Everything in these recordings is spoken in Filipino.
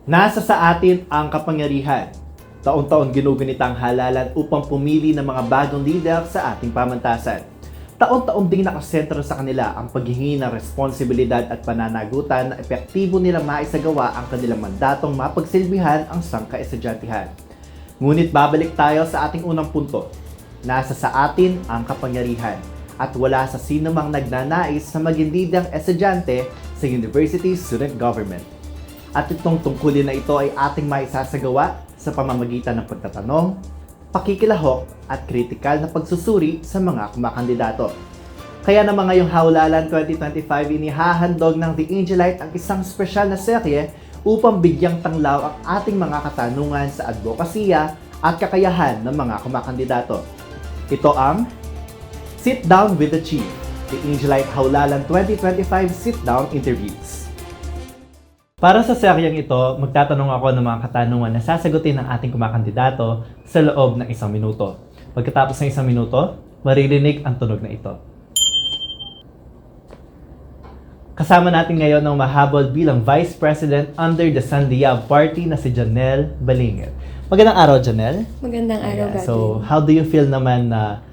Nasa sa atin ang kapangyarihan. Taon-taon ginugunita ang halalan upang pumili ng mga bagong leader sa ating pamantasan. Taon-taon ding nakasentro sa kanila ang paghihingi ng responsibilidad at pananagutan na epektibo nilang maisagawa ang kanilang mandatong mapagsilbihan ang sangkaestudyantihan. Ngunit babalik tayo sa ating unang punto. Nasa sa atin ang kapangyarihan at wala sa sino mang nagnanais na maging leader estudyante sa university student government. At itong tungkulin na ito ay ating maisasagawa sa pamamagitan ng pagtatanong, pakikilahok at kritikal na pagsusuri sa mga kumakandidato. Kaya naman ngayong HAUlalan 2025 inihahandog ng The Angelite ang isang espesyal na serye upang bigyang tanglaw ang ating mga katanungan sa advokasya at kakayahan ng mga kumakandidato. Ito ang Sit Down with the Chief, The Angelite HAUlalan 2025 Sit-Down Interviews. Para sa seryeng ito, magtatanong ako ng mga katanungan na sasagutin ng ating kumakandidato sa loob ng 1 minuto. Pagkatapos ng 1 minuto, maririnig ang tunog na ito. Kasama natin ngayon ang mahabol bilang Vice President under the SANLIYAB party na si Jannelle Balingit. Magandang araw, Jannelle. Magandang araw, Gavin. So, how do you feel naman na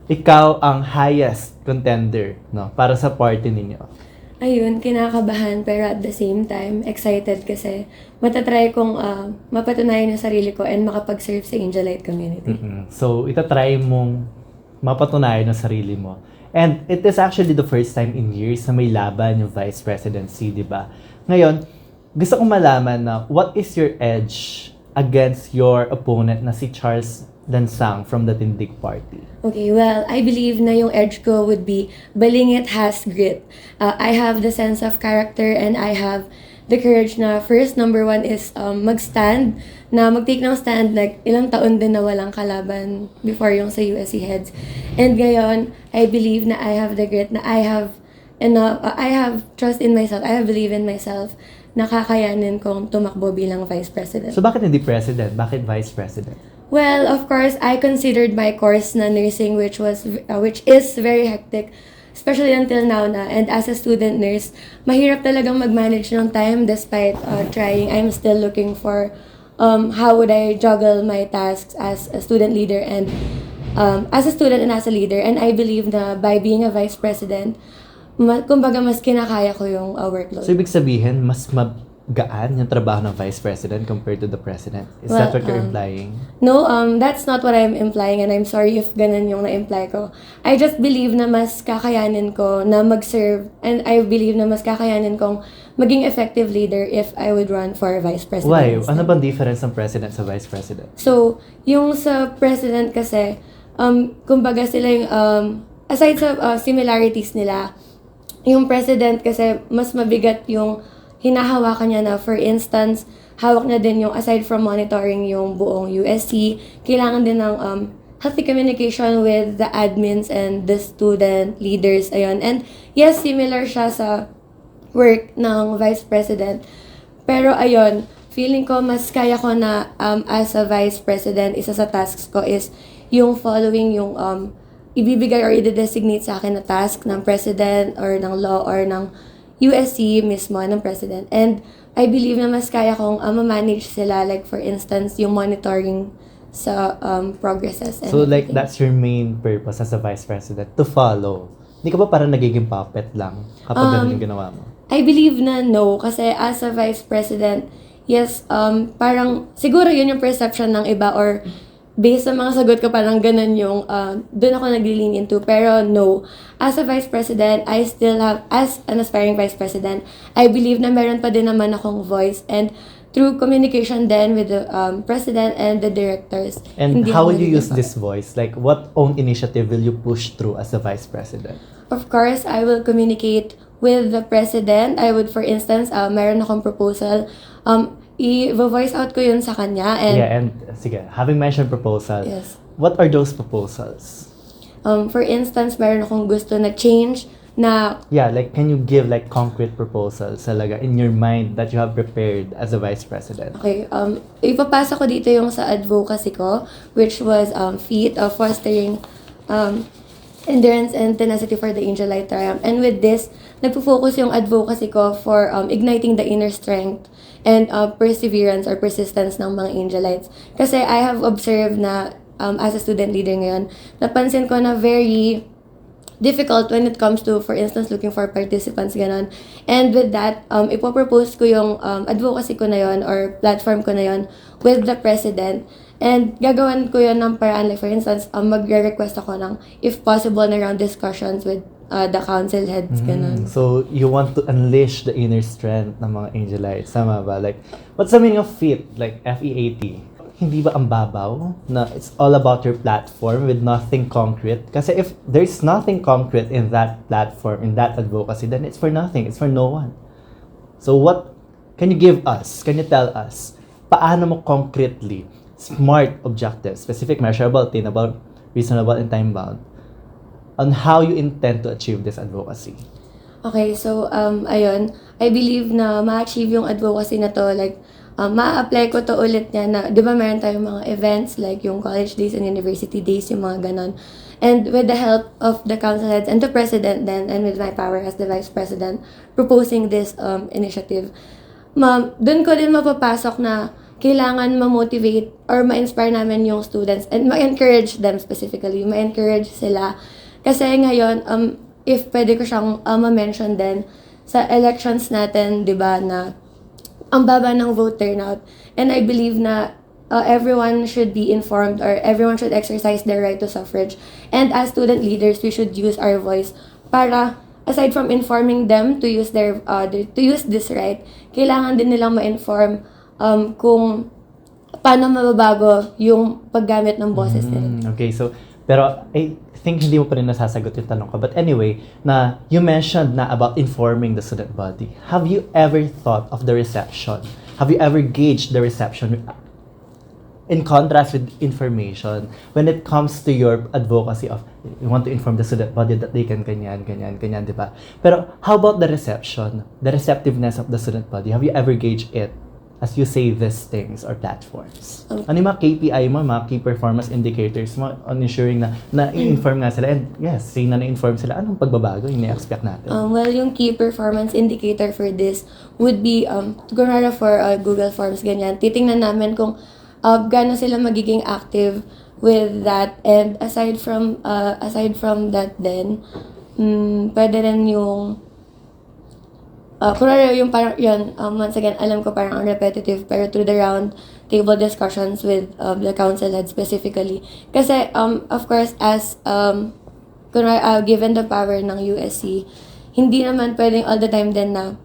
ikaw ang highest contender para sa party ninyo? Ayun, kinakabahan pero at the same time, excited kasi matatry kong mapatunayan yung sarili ko and makapag-serve sa Angelite community. So, itatry mong mapatunayan yung sarili mo. And it is actually the first time in years na may laban yung vice presidency, di ba? Ngayon, gusto kong malaman na what is your edge against your opponent na si Charles Dansang from the Tindig Party? Okay, well, I believe na yung edge ko would be Balingit has grit. I have the sense of character and I have the courage na first, number one is mag-stand, na mag-take ng stand, like ilang taon din na walang kalaban before yung sa USC heads. And ngayon, I believe na I have the grit, na I have trust in myself, I have belief in myself, na kakayanin kong tumakbo bilang Vice President. So bakit hindi President? Bakit Vice President? Well, of course, I considered my course na nursing which is very hectic, especially until now na. And as a student nurse, mahirap talagang mag-manage ng time despite trying. I'm still looking for how would I juggle my tasks as a student leader and as a student and as a leader. And I believe na by being a vice president, kumbaga mas kinakaya ko yung workload. So ibig sabihin, mas gaan yung trabaho ng vice president compared to the president? Is that what you're implying? No, that's not what I'm implying and I'm sorry if ganun yung na-imply ko. I just believe na mas kakayanin ko na mag-serve and I believe na mas kakayanin kong maging effective leader if I would run for vice president. Why? Ano bang difference ng president sa vice president? So, yung sa president kasi, kumbaga sila yung, aside sa similarities nila, yung president kasi mas mabigat yung hinahawakan niya na, for instance, hawak na din yung, aside from monitoring yung buong USC, kailangan din ng healthy communication with the admins and the student leaders, ayun. And yes, similar siya sa work ng Vice President. Pero ayun, feeling ko mas kaya ko na as a Vice President, isa sa tasks ko is yung following yung ibibigay or i-designate sa akin na task ng President or ng law or ng USC mismo ng president. And I believe na mas kaya kong ma-manage sila, like for instance, yung monitoring sa progresses. And so like everything. that's your main purpose as a vice president, to follow. Hindi ka ba parang nagiging puppet lang kapag ganun yung ginawa mo? I believe na no, kasi as a vice president, yes, parang siguro yun yung perception ng iba or based sa mga sagot ko, parang ganun yung doon ako nag-lean into. Pero no, as a vice president, I still have, as an aspiring vice president, I believe na meron pa din naman akong voice and through communication then with the president and the directors. And how will you use this voice? Like, what own initiative will you push through as a vice president? Of course, I will communicate with the president. I would, for instance, meron akong proposal, i-voice out ko yun sa kanya. And yeah, and sige, having mentioned proposal, yes. What are those proposals? For instance, meron akong gusto na change na... Yeah, like, can you give like concrete proposals talaga in your mind that you have prepared as a vice president? Okay, ipapasa ko dito yung sa advocacy ko, which was fostering endurance and tenacity for the Angelite triumph. And with this, nagpo-focus yung advocacy ko for igniting the inner strength and perseverance or persistence ng mga Angelites. Kasi I have observed na as a student leader ngayon, napansin ko na very difficult when it comes to, for instance, looking for participants, ganon. And with that, ipopropose ko yung advocacy ko na yon or platform ko na yon with the president. And gagawan ko yun ng paraan. Like, for instance, magre-request ako ng, if possible, na round discussions with the council heads, ganon. So, you want to unleash the inner strength ng mga Angelites, tama ba? Like, what's the meaning of FEAT? Like, F-E-A-T. Hindi ba ang babaw na it's all about your platform with nothing concrete? Kasi if there's nothing concrete in that platform, in that advocacy, then it's for nothing. It's for no one. So what can you give us? Can you tell us? Paano mo concretely, smart objectives, specific, measurable, attainable, reasonable, and time-bound, on how you intend to achieve this advocacy? Okay, so, ayun, I believe na ma-achieve yung advocacy na to, like, ma-apply ko to ulit niya na, di ba meron tayong mga events like yung college days and university days, yung mga ganon. And with the help of the council heads and the president then, and with my power as the vice president, proposing this initiative, dun ko din mapapasok na kailangan ma-motivate or ma-inspire namin yung students and ma-encourage them specifically, ma-encourage sila. Kasi ngayon, if pwede ko siyang ma-mention din, sa elections natin, di ba, na ang baba ng vote turnout. And I believe na everyone should be informed or everyone should exercise their right to suffrage. And as student leaders, we should use our voice para, aside from informing them to use their to use this right, kailangan din nilang ma-inform kung paano mababago yung paggamit ng boses nila. Okay, so, pero I think hindi mo pa rin nasasagot yung tanong ko. But anyway, na you mentioned na about informing the student body. Have you ever thought of the reception? Have you ever gauged the reception in contrast with information when it comes to your advocacy of you want to inform the student body that they can ganyan, di ba? Pero how about the reception, the receptiveness of the student body? Have you ever gauged it as you say these things or platforms? Ano yung mga KPI mo, mga key performance indicators mo on ensuring na na-inform nga sila? And yes, say na na-inform sila, anong pagbabago yung na-expect natin? Well, yung key performance indicator for this would be, kunwari for Google Forms, ganyan, titingnan namin kung gaano sila magiging active with that. And aside from that then, pwede rin yung kunwari yung parang yun, once again, alam ko parang repetitive, pero through the round table discussions with the council head specifically. Kasi, of course, as kunwari, given the power ng USC, hindi naman pwedeng all the time din na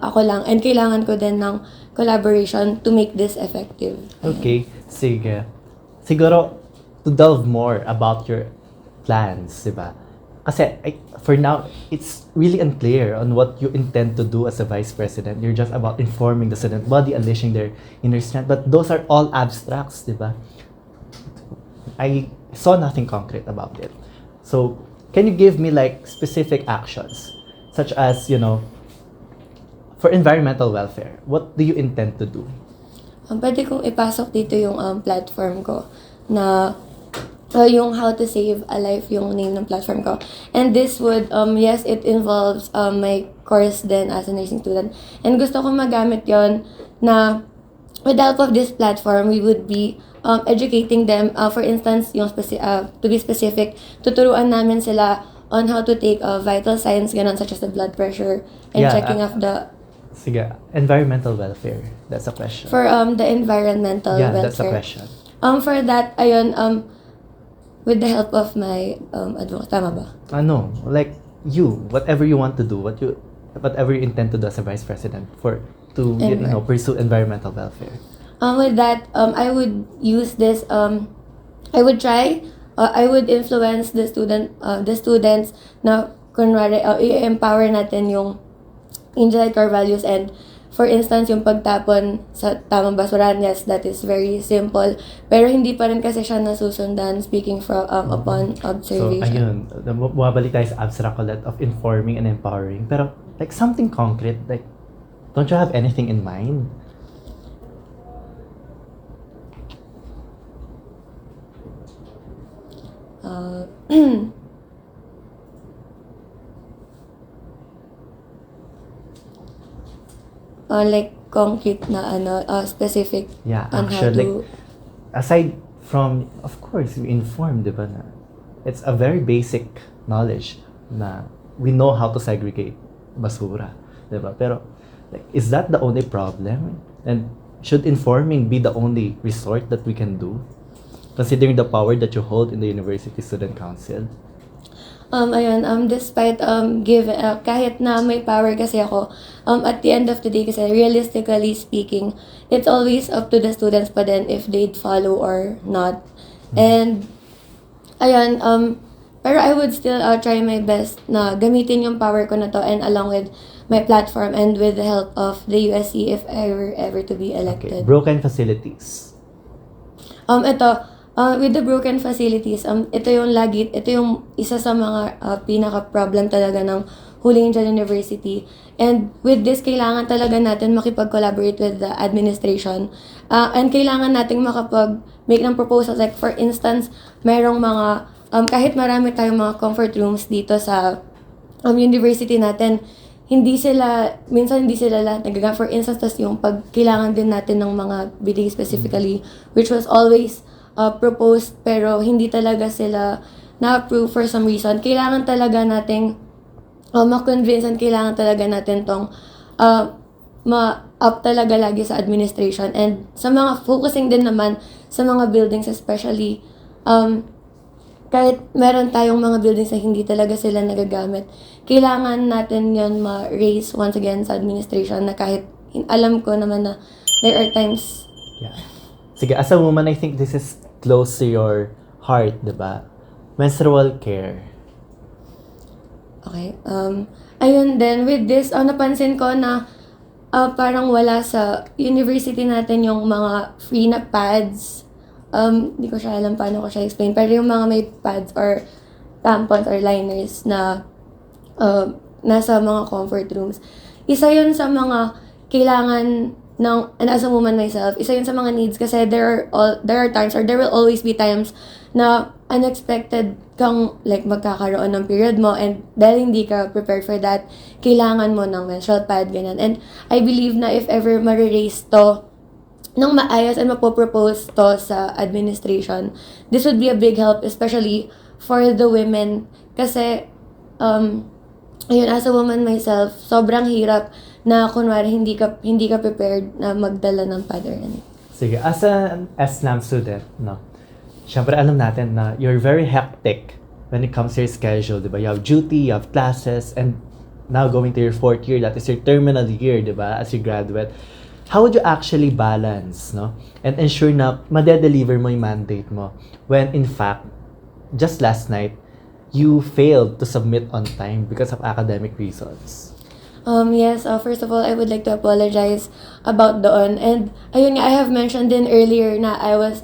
ako lang, and kailangan ko din ng collaboration to make this effective. Okay, sige. Siguro, to delve more about your plans, di ba? Kasi for now, it's really unclear on what you intend to do as a vice president. You're just about informing the student body, unleashing their inner strength. But those are all abstracts, di ba? I saw nothing concrete about it. So, can you give me like specific actions, such as, you know, for environmental welfare, what do you intend to do? Pwede kong ipasok dito yung platform ko na yung How to Save a Life yung name ng platform ko. And this would, yes, it involves my course then as a nursing student. And gusto ko magamit yon na with the help of this platform, we would be educating them. For instance, yung to be specific, tuturuan namin sila on how to take vital signs, ganon, such as the blood pressure and checking of the... Sige, environmental welfare. That's a question. For the environmental welfare. That's a question. For that, ayun, with the help of my advocate, tama ba? Ano, like you, whatever you want to do, whatever you intend to do as a vice president to pursue environmental welfare. With that, I would use this. I would try. I would influence the students na kunwari i-empower natin yung Angelite core values. And for instance, yung pagtapon sa tamang basurahan, yes, that is very simple. Pero hindi pa rin kasi siya nasusundan, speaking from upon observation. So, ayun, bumabalik tayo sa abstract ulit of informing and empowering. Pero, like, something concrete, like, don't you have anything in mind? like concrete na specific Yeah, on how actually, to... aside from, of course, we inform, di ba, na it's a very basic knowledge na we know how to segregate basura, di ba? Pero, like, is that the only problem? And should informing be the only resort that we can do? Considering the power that you hold in the University Student Council? Despite kahit na may power kasi ako, at the end of the day kasi realistically speaking, it's always up to the students pa din if they'd follow or not. And pero I would still try my best na gamitin yung power ko na to, and along with my platform and with the help of the USC if I were ever to be elected. Okay. Broken facilities. With the broken facilities, ito yung isa sa mga pinaka-problem talaga ng Huling Angel University. And with this, kailangan talaga natin makipag-collaborate with the administration. And kailangan nating makapag-make ng proposals. Like for instance, merong mga, kahit marami tayong mga comfort rooms dito sa university natin, minsan hindi sila lahat nagagamit. For instance, tas yung kailangan din natin ng mga bidding specifically, which was always proposed pero hindi talaga sila na-approve for some reason. Kailangan talaga nating ma-convince, and kailangan talaga natin tong ma-up talaga lagi sa administration, and sa mga focusing din naman sa mga buildings, especially kahit meron tayong mga buildings na hindi talaga sila nagagamit, kailangan natin yon ma-raise once again sa administration, na kahit alam ko naman na there are times. Yeah. Sige, as a woman, I think this is close to your heart, diba? Menstrual care. Okay. Ayun din, with this, napansin ko na parang wala sa university natin yung mga free na pads. Hindi ko siya alam paano ko siya explain. Pero yung mga may pads or tampons or liners na nasa mga comfort rooms. Isa yun sa mga kailangan and as a woman myself, isa yun sa mga needs, kasi there are times, or there will always be times na unexpected kang like magkakaroon ng period mo, and dahil hindi ka prepared for that, kailangan mo ng menstrual pad, ganyan. And I believe na if ever ma-raise to ng maayos and mapopropose to sa administration, this would be a big help, especially for the women, kasi ayun, as a woman myself, sobrang hirap na kunwari hindi ka prepared na magdala ng pad or anything. Sige, as an SNAM student, no, syempre alam natin na you're very hectic when it comes to your schedule, di ba? You have duty, you have classes, and now going to your 4th year, that is your terminal year, di ba, as you graduate. How would you actually balance, no, and ensure na ma-deliver mo yung mandate mo when in fact, just last night, you failed to submit on time because of academic reasons? Yes, first of all, I would like to apologize about doon. And ayun nga, I have mentioned din earlier na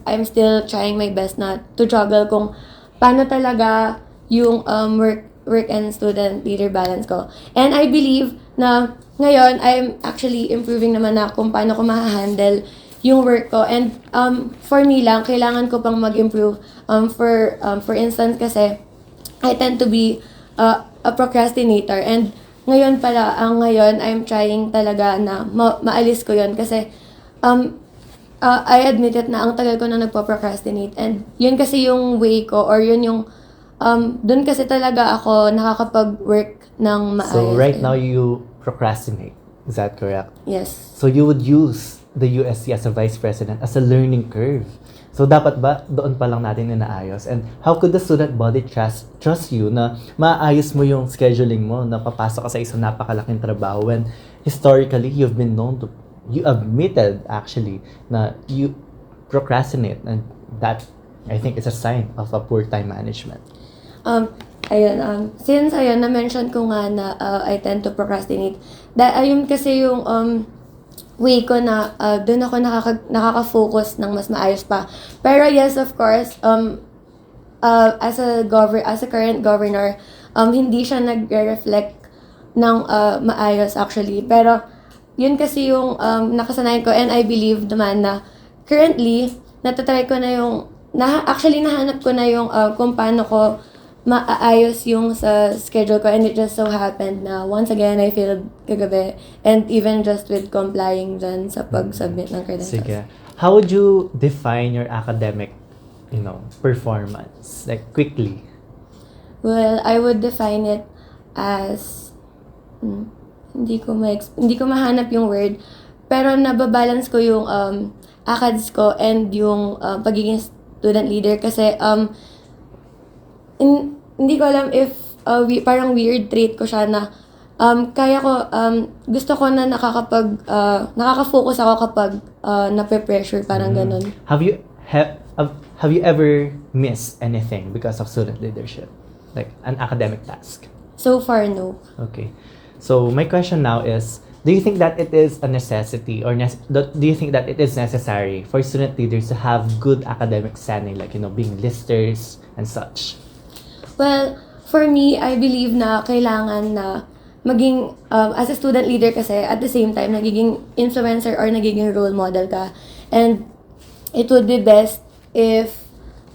I'm still trying my best na to juggle kung paano talaga yung work and student leader balance ko. And I believe na ngayon, I'm actually improving naman na kung paano ko ma-handle yung work ko. And for me lang, kailangan ko pang mag-improve. For instance kasi, I tend to be a procrastinator, and ngayon I'm trying talaga na maalis ko yon, kasi I admit it na ang tagal ko na nagpo-procrastinate, and yun kasi yung way ko, or yun yung dun kasi talaga ako nakakapag-work ng maayos. So right now you procrastinate, is that correct? Yes. So you would use the USC as a vice president as a learning curve. So dapat ba doon pa lang natin inaayos? And how could the student body trust you na maayos mo yung scheduling mo, na papasok ka sa isang napakalaking trabaho when historically you admitted actually na you procrastinate, and that I think is a sign of a poor time management. Since na-mention ko nga na I tend to procrastinate, ayun kasi yung way ko na doon ako nakaka-focus ng mas maayos pa. Pero yes, of course, as a current governor, hindi siya nagre-reflect ng maayos actually. Pero yun kasi yung nakasanayan ko, and I believe naman na currently natatry ko na yung nahanap ko na yung kung paano ko maaayos yung sa schedule ko, and it just so happened na once again I failed kagabi, and even just with complying dyan sa pag-submit ng credentials. Sige. How would you define your academic, performance? Like, quickly. Well, I would define it as hindi ko mahanap yung word, pero nababalance ko yung ACADS ko and yung pagiging student leader, kasi hindi ko alam if parang weird trait ko siya na kaya ko, gusto ko na nakaka-focus ako kapag nape-pressure, parang ganun. Have you ever missed anything because of student leadership? Like an academic task? So far, no. Okay. So my question now is, do you think that it is a necessity, or do you think that it is necessary for student leaders to have good academic standing, like, being listers and such? Well, for me, I believe na kailangan na maging, as a student leader kasi, at the same time, nagiging influencer or nagiging role model ka. And it would be best if,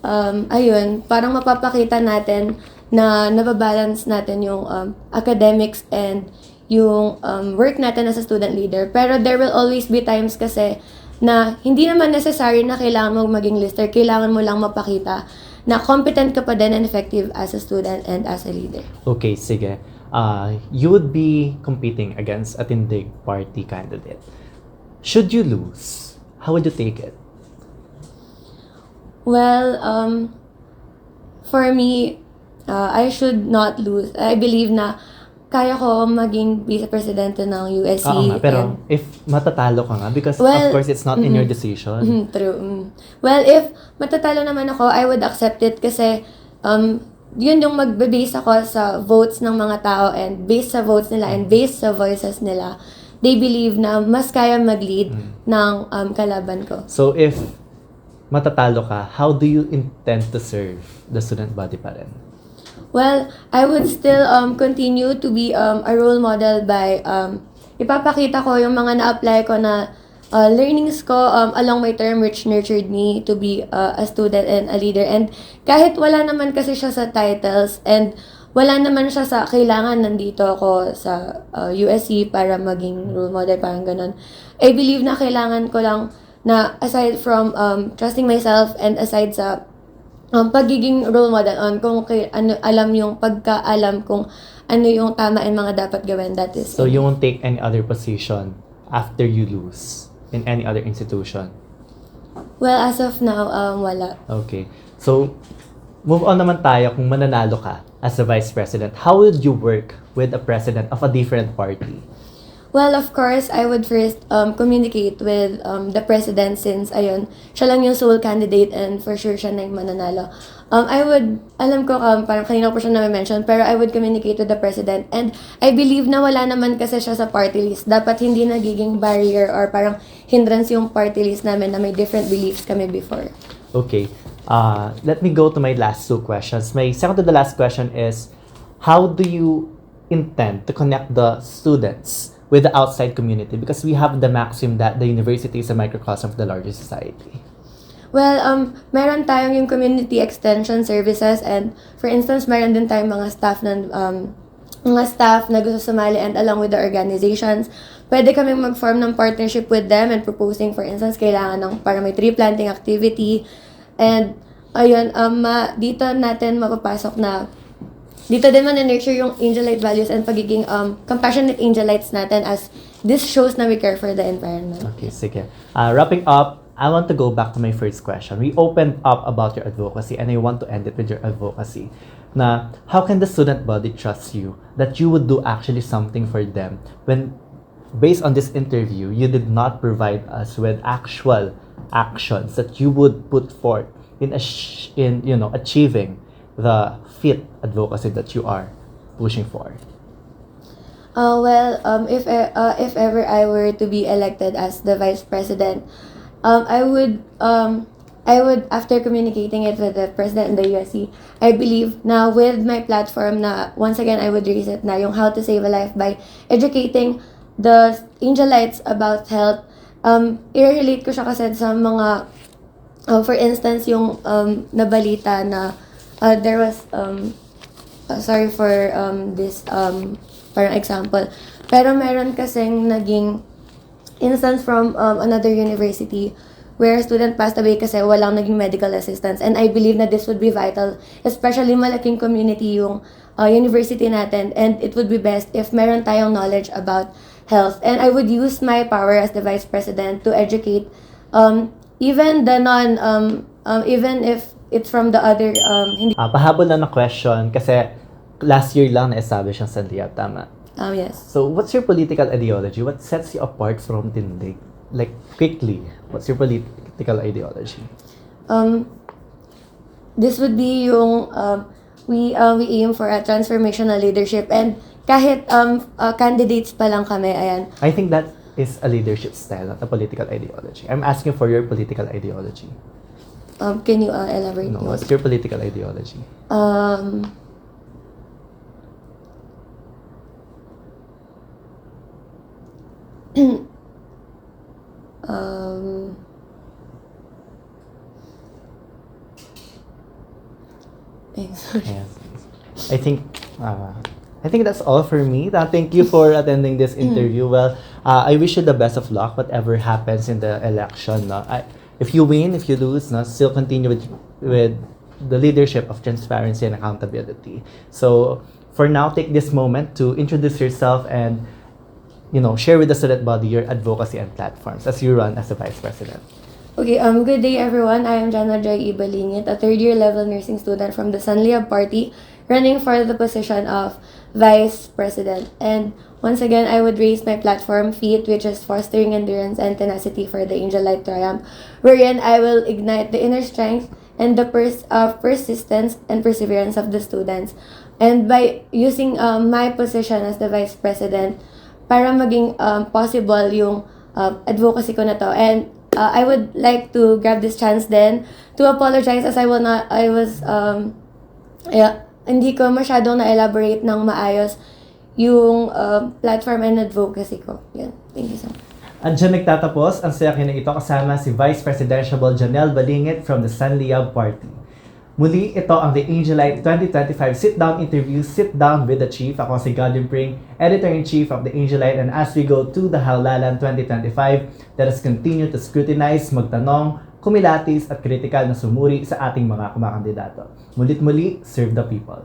parang mapapakita natin na nababalance natin yung academics and yung work natin as a student leader. Pero there will always be times kasi na hindi naman necessary na kailangan mo maging lister. Kailangan mo lang mapakita na competent ka pa din and effective as a student and as a leader. Okay, sige. You would be competing against a tindig party candidate. Should you lose, how would you take it? Well, for me, I should not lose. I believe na kaya ko maging vice-presidente ng USC. Oo nga, pero if matatalo ka nga, because of course it's not in your decision. True. Well, if matatalo naman ako, I would accept it kasi yun yung magbe-base ako sa votes ng mga tao, and based sa votes nila and based sa voices nila, they believe na mas kaya mag-lead ng kalaban ko. So if matatalo ka, how do you intend to serve the student body pa rin? Well, I would still continue to be a role model by ipapakita ko yung mga na-apply ko na learnings ko along my term which nurtured me to be a student and a leader. And kahit wala naman kasi siya sa titles and wala naman siya sa kailangan nandito ako sa USC para maging role model, parang ganun. I believe na kailangan ko lang na aside from trusting myself and aside sa pagiging role model kung alam yung pagkaalam kung ano yung tama and mga dapat gawin, that is. So you won't take any other position after you lose in any other institution? Well, as of now, wala. Okay. So move on naman tayo. Kung mananalo ka as a vice president, how would you work with a president of a different party? Well, of course, I would first communicate with the president, since siya lang yung sole candidate and for sure siya na yung mananalo. Alam ko parang kanina ko pa siya na-mention, pero I would communicate with the president, and I believe na wala naman kasi siya sa party list. Dapat hindi nagiging barrier or parang hindrance yung party list namin na may different beliefs kami before. Okay. Let me go to my last two questions. My second to the last question is, how do you intend to connect the students with the outside community? Because we have the maxim that the university is a microcosm of the larger society. Well, meron tayong yung community extension services, and for instance, meron din tayong mga staff na gusto sumali, and along with the organizations, pwede kaming mag-form ng partnership with them and proposing, for instance, kailangan ng parang may tree planting activity, and dito natin mapapasok na dito din man-nurture yung Angelite values and pagiging compassionate Angelites natin, as this shows na we care for the environment. Okay, sige. Wrapping up, I want to go back to my first question. We opened up about your advocacy, and I want to end it with your advocacy. Na, how can the student body trust you that you would do actually something for them when, based on this interview, you did not provide us with actual actions that you would put forth in achieving the fit advocacy that you are pushing for? If ever I were to be elected as the vice president, I would after communicating it with the president and the USC, I believe na with my platform na once again I would raise it na yung how to save a life by educating the Angelites about health. I-relate ko siya kasi sa mga for instance yung nabalita na there was sorry for this parang example. Pero meron kasing naging instance from another university where a student passed away kasi walang naging medical assistance. And I believe na this would be vital, especially malaking community yung university natin, and it would be best if meron tayong knowledge about health. And I would use my power as the Vice President to educate even the even if it's from the other Pahabol lang na question kasi last year lang na-establish ang SANLIYAB, tama? yes. So, what's your political ideology? What sets you apart from Tindig? Like, quickly, what's your political ideology? This would be yung we aim for a transformational leadership, and kahit candidates pa lang kami, ayan. I think that is a leadership style, not a political ideology. I'm asking for your political ideology. Can you elaborate? No, what's your political ideology? Yes. I think that's all for me. Thank you for attending this interview. Well, I wish you the best of luck, whatever happens in the election. No? If you win, if you lose, no, still continue with the leadership of transparency and accountability. So, for now, take this moment to introduce yourself and, share with the student body your advocacy and platforms as you run as a Vice President. Okay, good day everyone. I am Jannelle Balingit, a third-year level nursing student from the SANLIYAB party, running for the position of Vice President. And once again, I would raise my platform, 𝗕𝗏, which is fostering endurance and tenacity for the Angelite triumph, wherein I will ignite the inner strength and the persistence and perseverance of the students. And by using my position as the Vice President, para maging possible yung advocacy ko na to. And I would like to grab this chance then to apologize as hindi ko masyadong na-elaborate ng maayos yung platform and advocacy ko. Yan. Thank you so much. Andiyan nagtatapos ang sayakin na ito kasama si Vice Presidential Jannelle Balingit from the SANLIYAB party. Muli, ito ang The Angelite 2025 Sit-Down Interview, Sit Down with the Chief. Ako si 𝗂𝗲𝗴𝗏𝗀𝗏, Editor-in-Chief of The Angelite, and as we go to the HAUlalan 2025, let us continue to scrutinize, magtanong, kumilatis at kritikal na sumuri sa ating mga kumakandidato. Mulit-muli, serve the people.